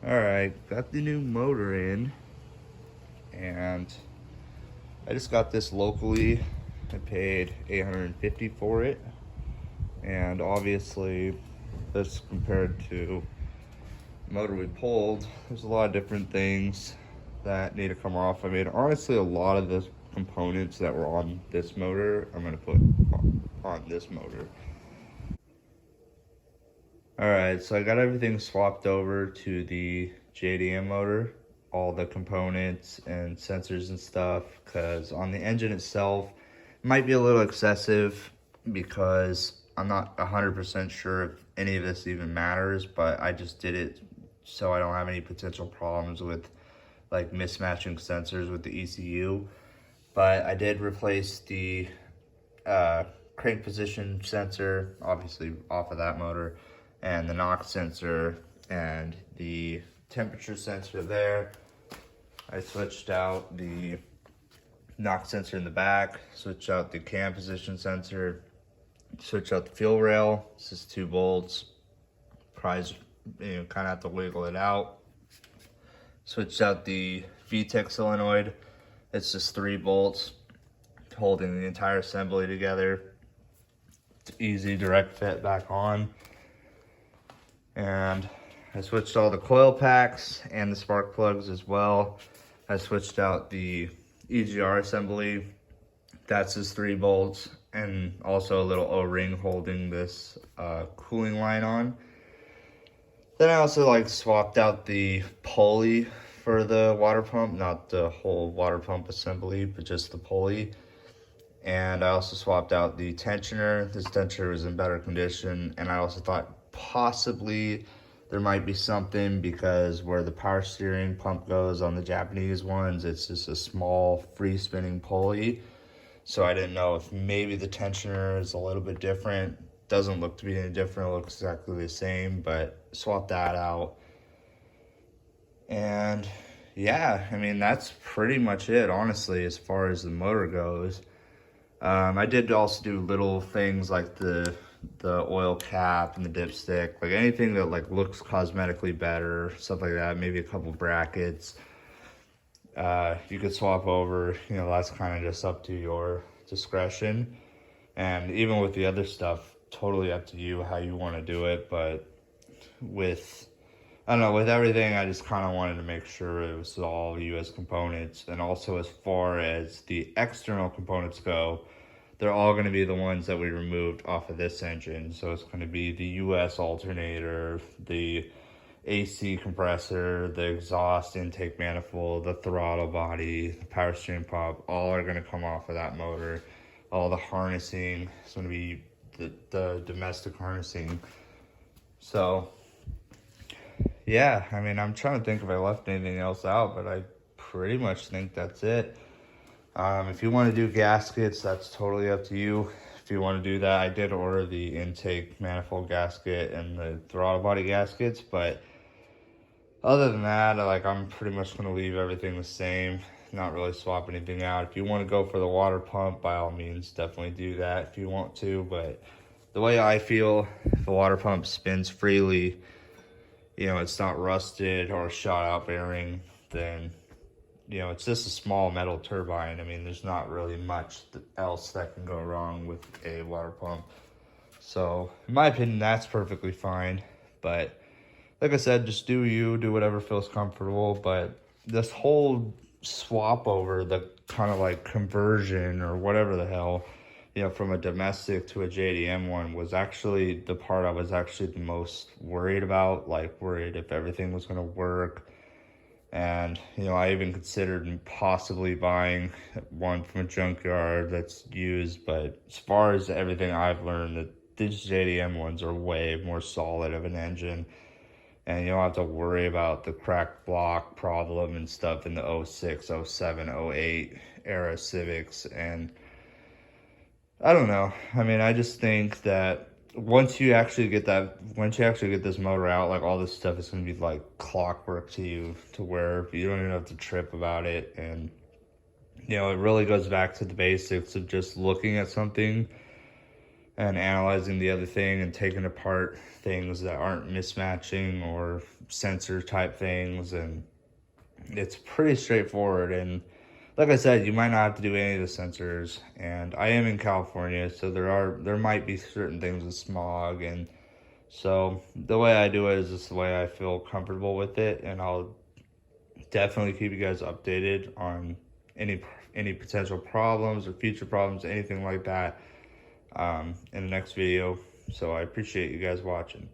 Alright, got the new motor in, and I just got this locally. I paid $850 for it, and obviously this compared to the motor we pulled, there's a lot of different things that need to come off. I mean, honestly, a lot of the components that were on this motor, I'm going to put on this motor. Alright, so I got everything swapped over to the JDM motor, all the components and sensors and stuff, because on the engine itself, it might be a little excessive because I'm not 100% sure if any of this even matters, but I just did it so I don't have any potential problems with like mismatching sensors with the ECU. But I did replace the crank position sensor, obviously off of that motor, and the knock sensor and the temperature sensor there. I switched out the knock sensor in the back, switched out the cam position sensor, switched out the fuel rail. This is 2 bolts. Kind of have to wiggle it out. Switched out the VTEC solenoid. It's just 3 bolts holding the entire assembly together. It's easy direct fit back on. And I switched all the coil packs and the spark plugs as well. I switched out the EGR assembly. That's just 3 bolts, and also a little O-ring holding this cooling line on. Then I also swapped out the pulley for the water pump, not the whole water pump assembly, but just the pulley. And I also swapped out the tensioner. This tensioner was in better condition, and I also thought possibly there might be something because where the power steering pump goes on the Japanese ones, it's just a small free spinning pulley. So I didn't know if maybe the tensioner is a little bit different. Doesn't look to be any different, it looks exactly the same, but swap that out. And yeah, I mean, that's pretty much it, honestly, as far as the motor goes. I did also do little things like the oil cap and the dipstick, like anything that looks cosmetically better, stuff like that. Maybe a couple brackets. You could swap over, that's kind of just up to your discretion. And even with the other stuff, totally up to you how you want to do it. But with everything, I just kind of wanted to make sure it was all US components. And also, as far as the external components go, they're all going to be the ones that we removed off of this engine. So it's going to be the US alternator, the AC compressor, the exhaust intake manifold, the throttle body, the power steering pump, all are going to come off of that motor. All the harnessing is going to be the domestic harnessing. So yeah, I mean, I'm trying to think if I left anything else out, but I pretty much think that's it. If you want to do gaskets, that's totally up to you. If you want to do that, I did order the intake manifold gasket and the throttle body gaskets, but other than that, I'm pretty much going to leave everything the same, not really swap anything out. If you want to go for the water pump, by all means, definitely do that if you want to, but the way I feel, if the water pump spins freely, it's not rusted or shot out bearing, then it's just a small metal turbine. I mean, there's not really much else that can go wrong with a water pump. So, in my opinion, that's perfectly fine. But, like I said, just do whatever feels comfortable. But this whole swap over, the kind of conversion or whatever the hell, from a domestic to a JDM one was actually the part I was actually the most worried about. Worried if everything was going to work. And, I even considered possibly buying one from a junkyard that's used. But as far as everything I've learned, that these JDM ones are way more solid of an engine. And you don't have to worry about the cracked block problem and stuff in the 06, 07, 08 era Civics. And I don't know. I mean, I just think that once you actually get this motor out, all this stuff is going to be clockwork to you, to where you don't even have to trip about it. And, it really goes back to the basics of just looking at something and analyzing the other thing and taking apart things that aren't mismatching or sensor type things, and it's pretty straightforward. And like I said, you might not have to do any of the sensors, and I am in California, so there might be certain things with smog, and so the way I do it is just the way I feel comfortable with it, and I'll definitely keep you guys updated on any potential problems or future problems, anything like that, in the next video. So I appreciate you guys watching.